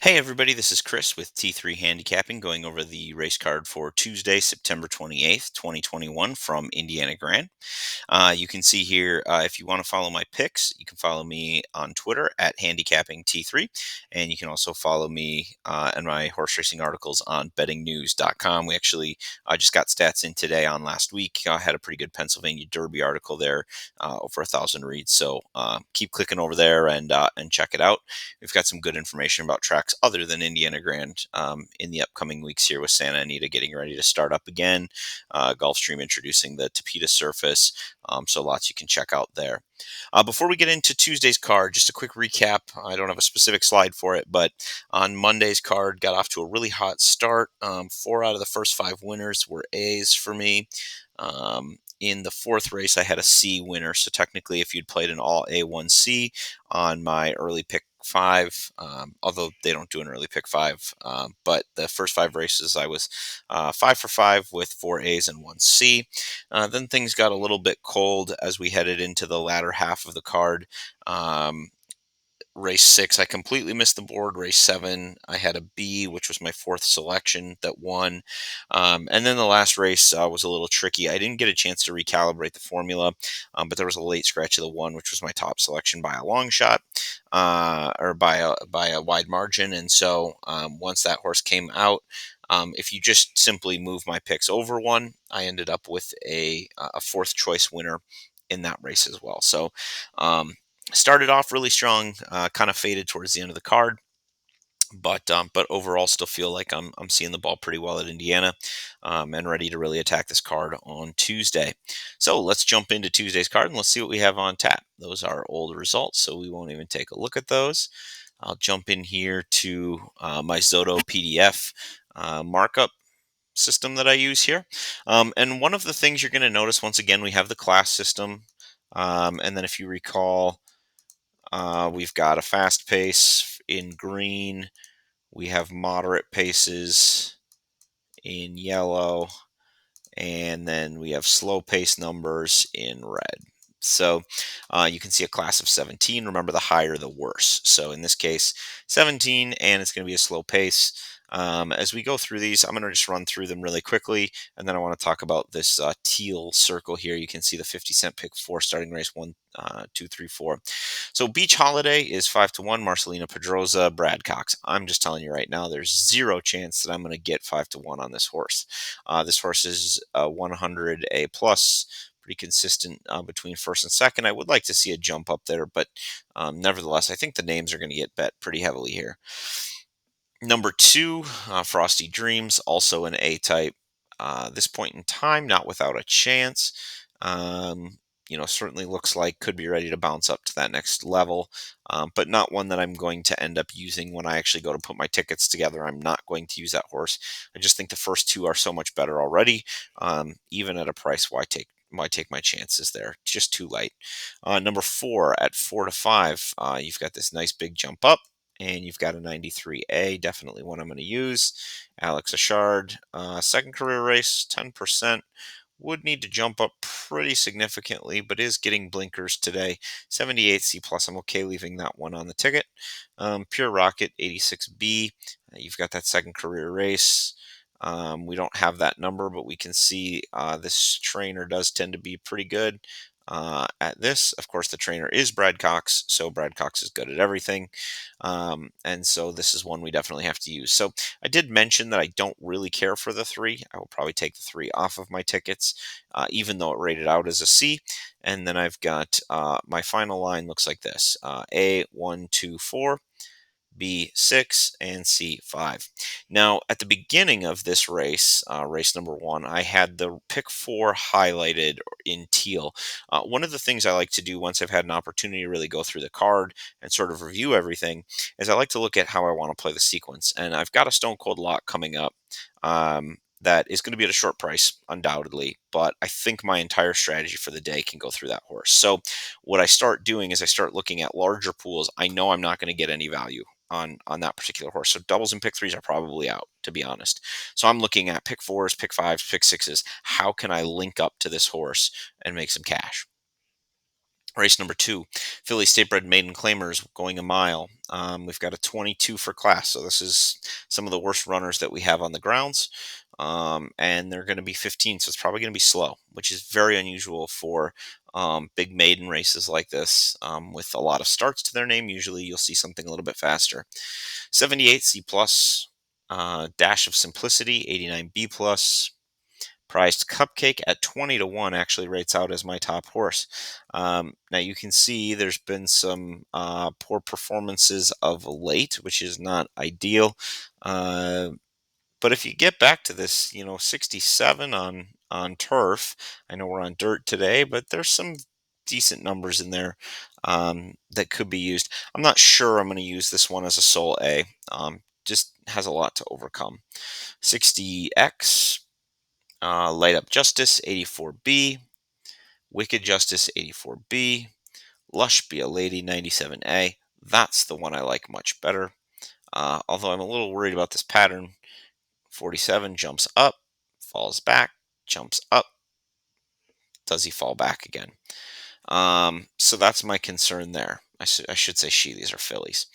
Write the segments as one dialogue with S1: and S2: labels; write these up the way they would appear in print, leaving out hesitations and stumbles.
S1: Hey everybody, this is Chris with T3 Handicapping going over the race card for Tuesday, September 28th, 2021 from Indiana Grand. You can see here, if you want to follow my picks, you can follow me on Twitter at handicappingT3, and you can also follow me and my horse racing articles on bettingnews.com. We actually just got stats in today on last week. I had a pretty good Pennsylvania Derby article there, over 1,000 reads. So keep clicking over there and check it out. We've got some good information about tracks other than Indiana Grand in the upcoming weeks here with Santa Anita getting ready to start up again. Gulfstream introducing the Tapeta surface. So lots you can check out there. Before we get into Tuesday's card, just a quick recap. I don't have a specific slide for it, but on Monday's card, got off to a really hot start. Four out of the first five winners were A's for me. In the fourth race, I had a C winner. So technically, if you'd played an all A1C on my early pick five, although they don't do an early pick five, but the first five races, I was 5 for 5 with four A's and one C. Then things got a little bit cold as we headed into the latter half of the card. Race 6, I completely missed the board. Race 7, I had a B, which was my fourth selection that won. And then the last race was a little tricky. I didn't get a chance to recalibrate the formula, but there was a late scratch of the 1, which was my top selection by a long shot, or by a wide margin. And so once that horse came out, if you just simply move my picks over 1, I ended up with a fourth choice winner in that race as well. So started off really strong, kind of faded towards the end of the card, but overall still feel like I'm seeing the ball pretty well at Indiana, and ready to really attack this card on Tuesday. So let's jump into Tuesday's card and let's see what we have on tap. Those are old results, so we won't even take a look at those. I'll jump in here to my Zoto PDF markup system that I use here. And one of the things you're going to notice, once again, we have the class system. And then if you recall, we've got a fast pace in green. We have moderate paces in yellow. And then we have slow pace numbers in red. So you can see a class of 17. Remember, the higher, the worse. So in this case, 17, and it's going to be a slow pace. As we go through these, I'm going to just run through them really quickly, and then I want to talk about this teal circle here. You can see the 50-cent pick 4 starting race 1, 2, 3, 4. So Beach Holiday is 5-1. Marcelina Pedroza, Brad Cox. I'm just telling you right now, there's zero chance that I'm going to get 5-1 on this horse. This horse is 100 A plus, pretty consistent between first and second. I would like to see a jump up there, but nevertheless, I think the names are going to get bet pretty heavily here. Number 2, Frosty Dreams, also an A type. This point in time, not without a chance. Certainly looks like could be ready to bounce up to that next level, but not one that I'm going to end up using when I actually go to put my tickets together. I'm not going to use that horse. I just think the first 2 are so much better already. Even at a price, why take my chances there? Just too light. Number 4 at 4-5, you've got this nice big jump up. And you've got a 93A, definitely one I'm going to use. Alex Achard, second career race, 10%. Would need to jump up pretty significantly, but is getting blinkers today. 78 C plus. I'm okay leaving that one on the ticket. Pure Rocket 86B. You've got that second career race. We don't have that number, but we can see this trainer does tend to be pretty good at this. Of course, the trainer is Brad Cox, so Brad Cox is good at everything. And so this is one we definitely have to use. So I did mention that I don't really care for the 3. I will probably take the 3 off of my tickets, even though it rated out as a C. And then I've got my final line looks like this: A, 1, 2, 4. B6, and C5. Now, at the beginning of this race, race number 1, I had the pick 4 highlighted in teal. One of the things I like to do once I've had an opportunity to really go through the card and sort of review everything is I like to look at how I want to play the sequence. And I've got a Stone Cold lock coming up. That is going to be at a short price, undoubtedly, but I think my entire strategy for the day can go through that horse. So what I start doing is I start looking at larger pools. I know I'm not going to get any value on that particular horse. So doubles and pick 3s are probably out, to be honest. So I'm looking at pick 4s, pick 5s, pick 6s. How can I link up to this horse and make some cash? Race number two, Philly State Bred Maiden Claimers going a mile. We've got a 22 for class, so this is some of the worst runners that we have on the grounds. And they're going to be 15, so it's probably going to be slow, which is very unusual for big maiden races like this. With a lot of starts to their name, usually you'll see something a little bit faster. 78 C plus, Dash of Simplicity, 89 B plus. Prized Cupcake at 20 to 1 actually rates out as my top horse. Now you can see there's been some poor performances of late, which is not ideal. Uh, but if you get back to this, 67 on turf. I know we're on dirt today, but there's some decent numbers in there that could be used. I'm not sure I'm going to use this one as a sole A. Just has a lot to overcome. 60X, Light Up Justice 84B, Wicked Justice 84B, Lush Be a Lady 97A. That's the one I like much better. Although I'm a little worried about this pattern. 47 jumps up, falls back, jumps up. Does he fall back again? So that's my concern there. I should say she. These are fillies.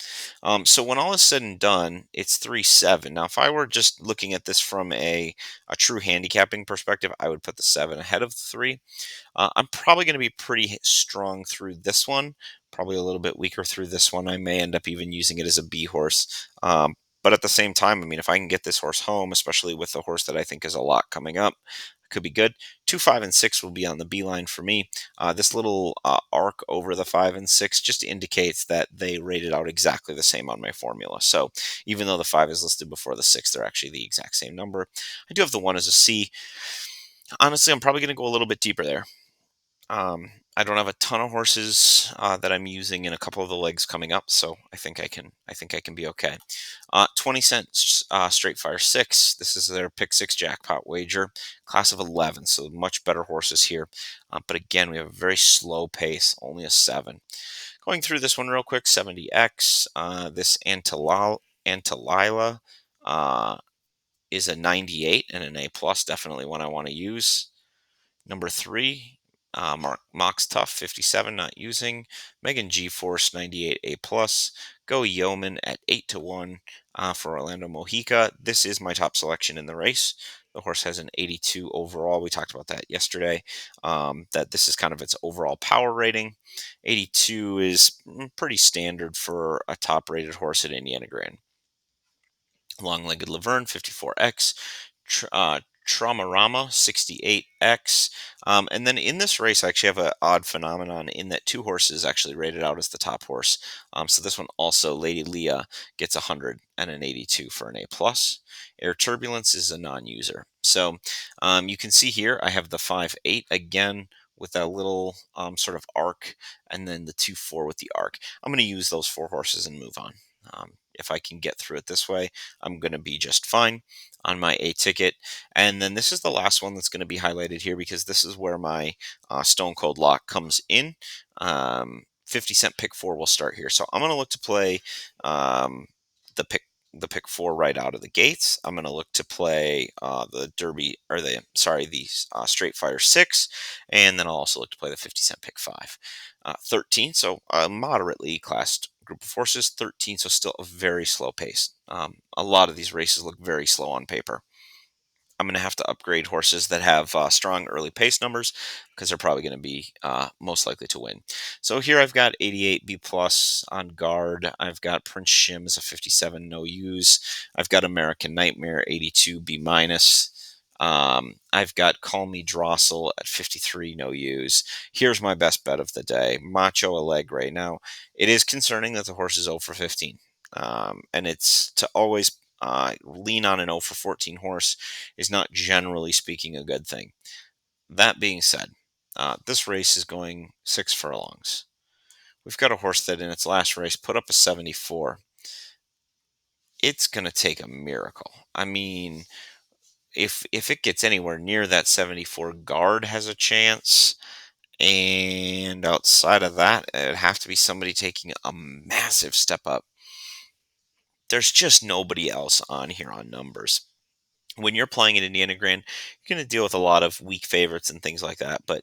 S1: So when all is said and done, it's 3-7. Now, if I were just looking at this from a true handicapping perspective, I would put the 7 ahead of the 3. I'm probably going to be pretty strong through this one, probably a little bit weaker through this one. I may end up even using it as a B horse. But at the same time, I mean, if I can get this horse home, especially with the horse that I think is a lot coming up, could be good. 2, 5, and 6 will be on the B line for me. This little arc over the 5 and 6 just indicates that they rated out exactly the same on my formula. So even though the 5 is listed before the 6, they're actually the exact same number. I do have the 1 as a C. Honestly, I'm probably going to go a little bit deeper there. I don't have a ton of horses that I'm using in a couple of the legs coming up, so I think I can. I think I can be okay. 20 cents straight fire 6. This is their pick 6 jackpot wager, class of 11, so much better horses here. But again, we have a very slow pace, only a 7. Going through this one real quick, 70X. This Antalila is a 98 and an A plus, definitely one I want to use. Number 3, Mox Tough 57, not using. Megan G Force 98 A plus. Go Yeoman at 8 to 1 for Orlando Mojica. This is my top selection in the race. The horse has an 82 overall. We talked about that yesterday. That this is kind of its overall power rating. 82 is pretty standard for a top rated horse at Indiana Grand. Long-legged Laverne 54X. Traumarama 68X. And then in this race, I actually have an odd phenomenon in that 2 horses actually rated out as the top horse. So this one also, Lady Leah, gets 100 and an 82 for an A+. Air Turbulence is a non-user. So you can see here, I have the 5-8 again with that little sort of arc, and then the 2-4 with the arc. I'm going to use those 4 horses and move on. If I can get through it this way, I'm going to be just fine on my A ticket. And then this is the last one that's going to be highlighted here because this is where my Stone Cold Lock comes in. 50-cent pick 4 will start here. So I'm going to look to play the pick 4 right out of the gates. I'm going to look to play the Derby, or the straight fire 6, and then I'll also look to play the 50-cent pick 5. 13, so a moderately classed group of horses. 13, so still a very slow pace. A lot of these races look very slow on paper. I'm going to have to upgrade horses that have strong early pace numbers because they're probably going to be most likely to win. So here I've got 88 B plus on guard. I've got Prince Shims a 57 no use. I've got American Nightmare 82 B minus. I've got Call Me Drossel at 53 no use. Here's my best bet of the day, Macho Alegre. Now it is concerning that the horse is 0 for 15, and it's to always lean on an 0 for 14 horse is not generally speaking a good thing. That being said, this race is going 6 furlongs. We've got a horse that in its last race put up a 74. It's going to take a miracle. I mean, if it gets anywhere near that 74, guard has a chance. And outside of that, it'd have to be somebody taking a massive step up. There's just nobody else on here on numbers. When you're playing at Indiana Grand, you're going to deal with a lot of weak favorites and things like that. But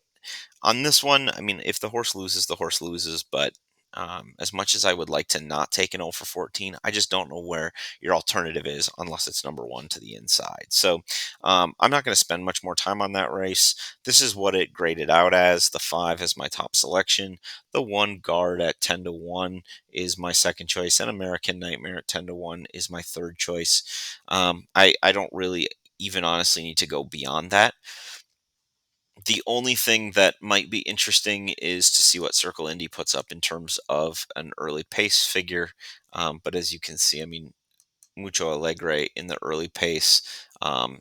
S1: On this one, I mean, if the horse loses, the horse loses. But as much as I would like to not take an 0 for 14, I just don't know where your alternative is unless it's number one to the inside. So I'm not going to spend much more time on that race. This is what it graded out as. The 5 is my top selection. The 1 guard at 10 to 1 is my second choice, and American Nightmare at 10 to 1 is my third choice. I don't really even honestly need to go beyond that. The only thing that might be interesting is to see what Circle Indy puts up in terms of an early pace figure. But as you can see, I mean, Mucho Alegre in the early pace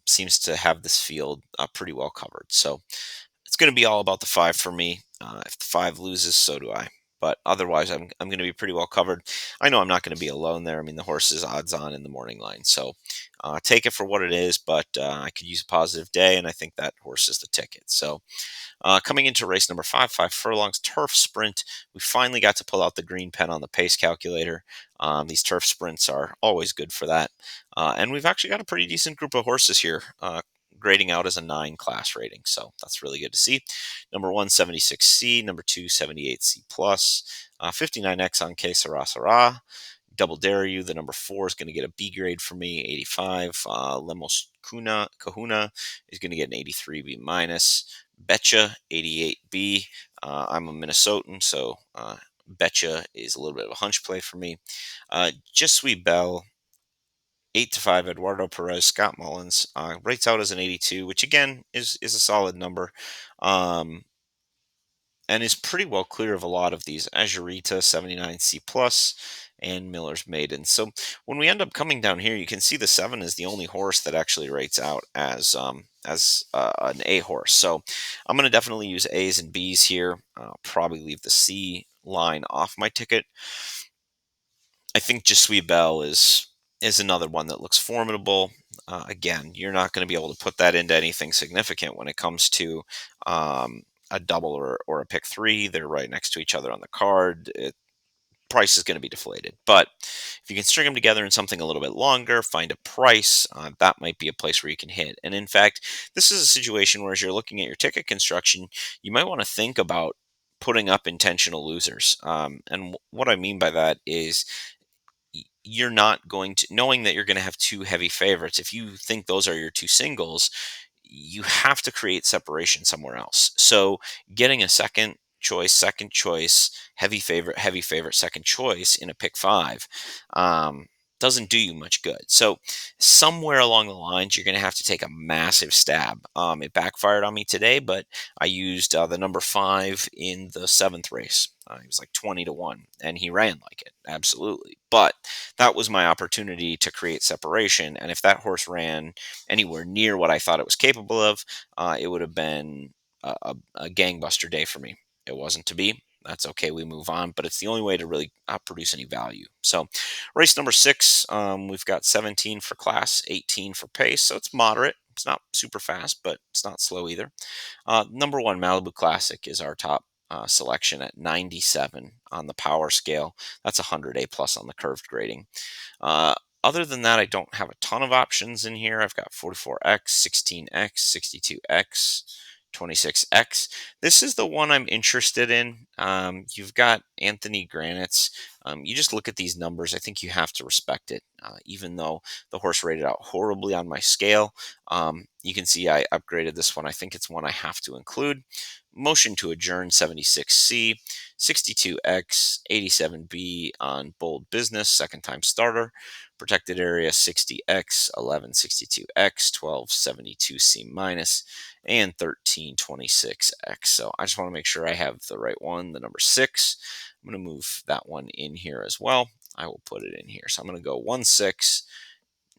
S1: seems to have this field pretty well covered. So it's going to be all about the 5 for me. If the 5 loses, so do I. But otherwise, I'm going to be pretty well covered. I know I'm not going to be alone there. I mean, the horse is odds on in the morning line. So take it for what it is, but I could use a positive day, and I think that horse is the ticket. So coming into race number 5 furlongs turf sprint, we finally got to pull out the green pen on the pace calculator. These turf sprints are always good for that. And we've actually got a pretty decent group of horses here. Grading out as a 9 class rating. So that's really good to see. Number 1, 76C. Number 2, 78C plus. 59X on K Sarah Sarah. Double Dare You, the number 4 is going to get a B grade for me, 85. Lemos Kahuna is going to get an 83 B minus. Betcha, 88B. I'm a Minnesotan, so Betcha is a little bit of a hunch play for me. Just Sweet Belle, 8 to 5. Eduardo Perez, Scott Mullins rates out as an 82, which again is a solid number. And is pretty well clear of a lot of these Azurita 79C plus and Miller's Maiden. So when we end up coming down here, you can see the 7 is the only horse that actually rates out as an A horse. So I'm going to definitely use A's and B's here. Probably leave the C line off my ticket. I think Just Sweet Belle is another one that looks formidable. Again, you're not going to be able to put that into anything significant when it comes to a double or a pick 3. They're right next to each other on the card. Price is going to be deflated. But if you can string them together in something a little bit longer, find a price, that might be a place where you can hit. And in fact, this is a situation where as you're looking at your ticket construction, you might want to think about putting up intentional losers. And what I mean by that is you're not going to, knowing that you're going to have 2 heavy favorites, if you think those are your 2 singles, you have to create separation somewhere else. So getting a second choice, heavy favorite, second choice in a pick 5 doesn't do you much good. So somewhere along the lines, you're going to have to take a massive stab. It backfired on me today, but I used the number 5 in the 7th race. He was like 20 to 1, and he ran like it, absolutely. But that was my opportunity to create separation. And if that horse ran anywhere near what I thought it was capable of, it would have been a gangbuster day for me. It wasn't to be. That's okay. We move on, but it's the only way to really produce any value. So, race number 6, we've got 17 for class, 18 for pace. So it's moderate. It's not super fast, but it's not slow either. Number 1, Malibu Classic is our top selection at 97 on the power scale. That's 100 A plus on the curved grading. Uh, Other than that, I don't have a ton of options in here. I've got 44X, 16X, 62X, 26X. This is the one I'm interested in. You've got Anthony Granite's. You just look at these numbers. I think you have to respect it, even though the horse rated out horribly on my scale. You can see I upgraded this one. I think it's one I have to include. Motion to adjourn 76C, 62X, 87B on bold business, second time starter. Protected area 60X, 1162X, 1272C minus, and 1326X. So I just want to make sure I have the right one, the number 6. I'm going to move that one in here as well. I will put it in here. So I'm going to go 1, 6,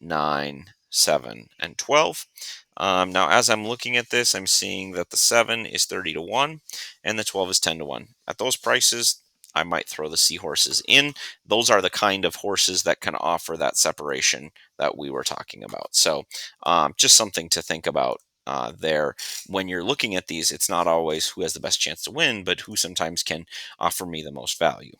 S1: 9, 7, and 12. Now, as I'm looking at this, I'm seeing that the 7 is 30 to 1 and the 12 is 10 to 1. At those prices, I might throw the seahorses in. Those are the kind of horses that can offer that separation that we were talking about. So just something to think about there. When you're looking at these, it's not always who has the best chance to win, but who sometimes can offer me the most value.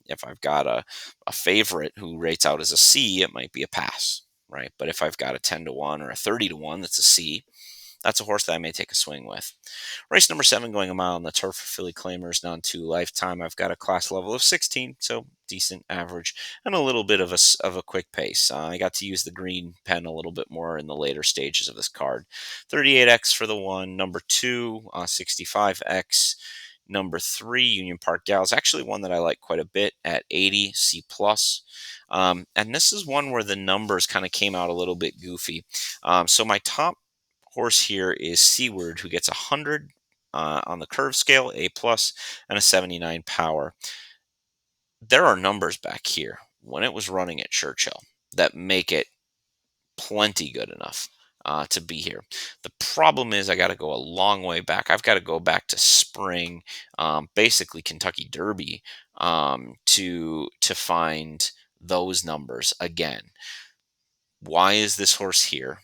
S1: If I've got a favorite who rates out as a C, it might be a pass, right? But if I've got a 10 to 1 or a 30 to 1 that's a C, that's a horse that I may take a swing with. Race number 7, going a mile on the turf for Philly Claimers, non-2 lifetime. I've got a class level of 16, so decent average, and a little bit of a quick pace. I got to use the green pen a little bit more in the later stages of this card. 38x for the 1, number 2, 65x. Number 3, Union Park Gals, actually one that I like quite a bit at 80 C plus. And this is one where the numbers kind of came out a little bit goofy. So my top horse here is Seaward, who gets 100 on the curve scale, A plus, and a 79 power. There are numbers back here when it was running at Churchill that make it plenty good enough to be here. The problem is I got to go a long way back. I've got to go back to spring, basically Kentucky Derby, to find those numbers again. Why is this horse here?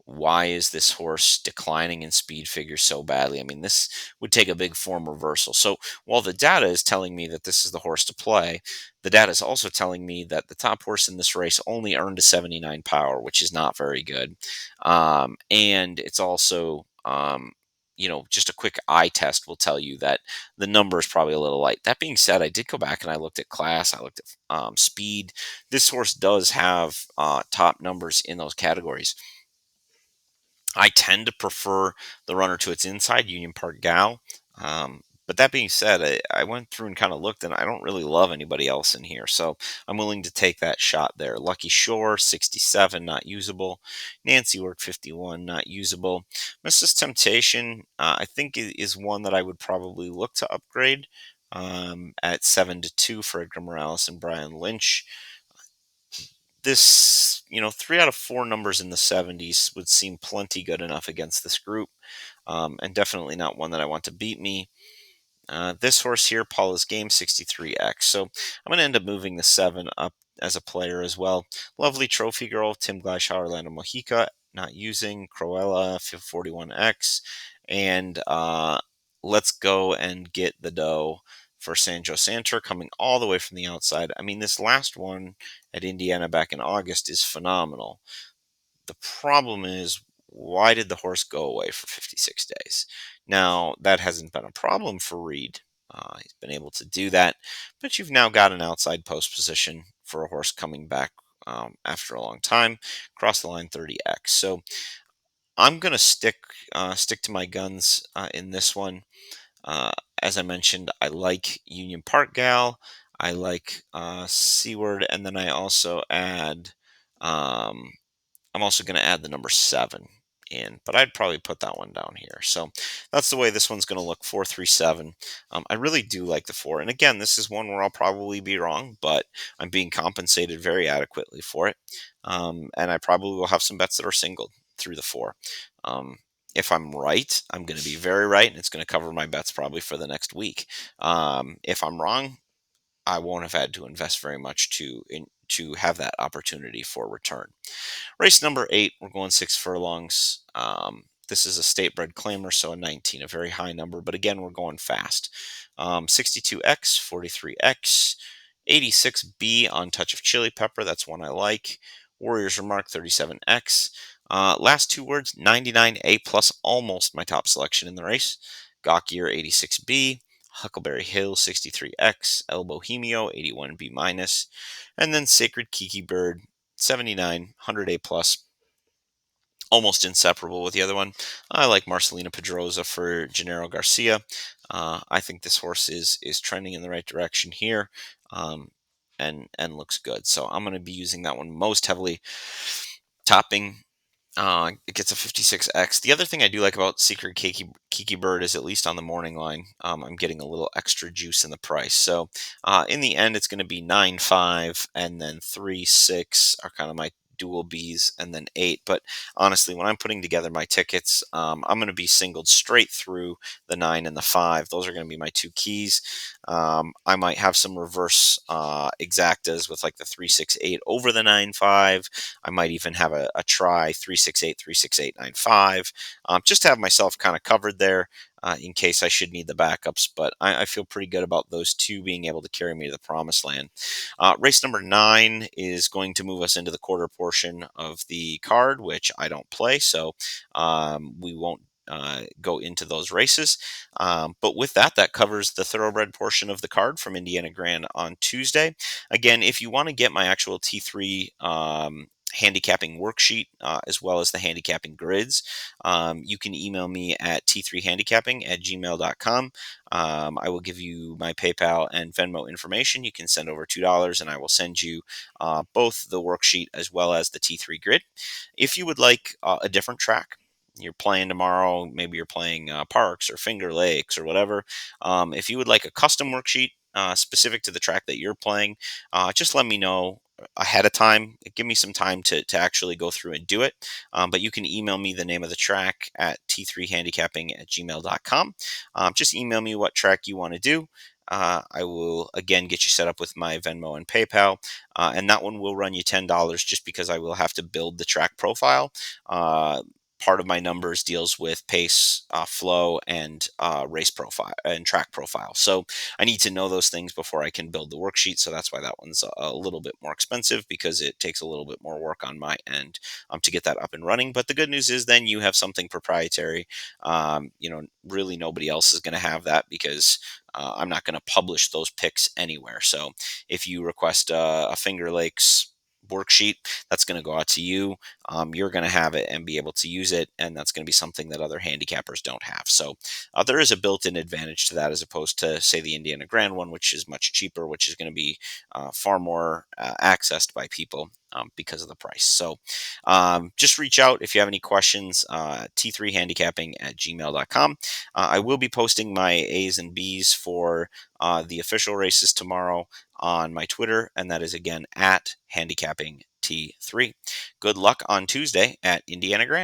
S1: Why is this horse declining in speed figures so badly? I mean, this would take a big form reversal. So while the data is telling me that this is the horse to play, the data is also telling me that the top horse in this race only earned a 79 power, which is not very good. And it's also, just a quick eye test will tell you that the number is probably a little light. That being said, I did go back and I looked at class, I looked at speed. This horse does have top numbers in those categories. I tend to prefer the runner to its inside, Union Park Gal. But that being said, I went through and kind of looked, and I don't really love anybody else in here. So I'm willing to take that shot there. Lucky Shore, 67, not usable. Nancy Work, 51, not usable. Mrs. Temptation, I think is one that I would probably look to upgrade at 7-2 for Edgar Morales and Brian Lynch. This, 3 out of 4 numbers in the 70s would seem plenty good enough against this group, and definitely not one that I want to beat me. This horse here, Paula's Game, 63x. So I'm going to end up moving the 7 up as a player as well. Lovely Trophy Girl, Tim Gleishaw, Orlando Mojica, not using. Cruella, 41x. And let's go and get the dough for Sanjo Santer coming all the way from the outside. I mean, this last one at Indiana back in August is phenomenal. The problem is, why did the horse go away for 56 days? Now, that hasn't been a problem for Reed. He's been able to do that, but you've now got an outside post position for a horse coming back after a long time, cross the line 30x. So I'm going to stick to my guns in this one. Uh, as I mentioned, I like Union Park Gal. I like Seaward, and then I also add. I'm also going to add the number 7 in, but I'd probably put that one down here. So that's the way this one's going to look, 4-3-7. I really do like the 4. And again, this is one where I'll probably be wrong, but I'm being compensated very adequately for it. And I probably will have some bets that are singled through the 4. If I'm right, I'm going to be very right, and it's going to cover my bets probably for the next week. If I'm wrong, I won't have had to invest very much to have that opportunity for return. Race number 8, we're going 6 furlongs. This is a state bred claimer, so a 19, a very high number, but again, we're going fast. 62X, 43X, 86B on Touch of Chili Pepper, that's one I like. Warriors Remark, 37X. Last 2 words, 99A plus, almost my top selection in the race. Gawkier, 86B. Huckleberry Hill, 63X. El Bohemio, 81B minus. And then Sacred Kiki Bird, 79, 100A plus, almost inseparable with the other one. I like Marcelina Pedrosa for Gennaro Garcia. I think this horse is trending in the right direction here, and looks good. So I'm going to be using that one most heavily. Topping, it gets a 56x. The other thing I do like about Secret Kiki Bird is, at least on the morning line, I'm getting a little extra juice in the price. So in the end, it's going to be 9-5, and then 3-6 are kind of my dual Bs, and then 8. But honestly, when I'm putting together my tickets, I'm going to be singled straight through the 9 and the 5. Those are going to be my 2 keys. I might have some reverse exactas with like the 368 over the 95. I might even have a try 368, 368, 95, just to have myself kind of covered there. In case I should need the backups, but I feel pretty good about those two being able to carry me to the promised land. Race number 9 is going to move us into the quarter portion of the card, which I don't play, so we won't go into those races. But with that, that covers the thoroughbred portion of the card from Indiana Grand on Tuesday. Again, if you want to get my actual T3 handicapping worksheet, as well as the handicapping grids, you can email me at t3handicapping@gmail.com. I will give you my PayPal and Venmo information. You can send over $2 and I will send you both the worksheet as well as the T3 grid. If you would like a different track, you're playing tomorrow, maybe you're playing Parks or Finger Lakes or whatever. If you would like a custom worksheet specific to the track that you're playing, just let me know ahead of time. Give me some time to actually go through and do it. But you can email me the name of the track at t3handicapping@gmail.com. Just email me what track you want to do. I will again get you set up with my Venmo and PayPal, and that one will run you $10 just because I will have to build the track profile. Part of my numbers deals with pace, flow, and race profile and track profile. So I need to know those things before I can build the worksheet. So that's why that one's a little bit more expensive, because it takes a little bit more work on my end to get that up and running. But the good news is then you have something proprietary. Really nobody else is going to have that, because I'm not going to publish those picks anywhere. So if you request a Finger Lakes worksheet, that's going to go out to you. You're going to have it and be able to use it, and that's going to be something that other handicappers don't have. So there is a built-in advantage to that, as opposed to, say, the Indiana Grand one, which is much cheaper, which is going to be far more accessed by people because of the price. So just reach out if you have any questions. T3handicapping@gmail.com. I will be posting my A's and B's for the official races tomorrow on my Twitter, and that is again at handicapping T3. Good luck on Tuesday at Indiana Grand.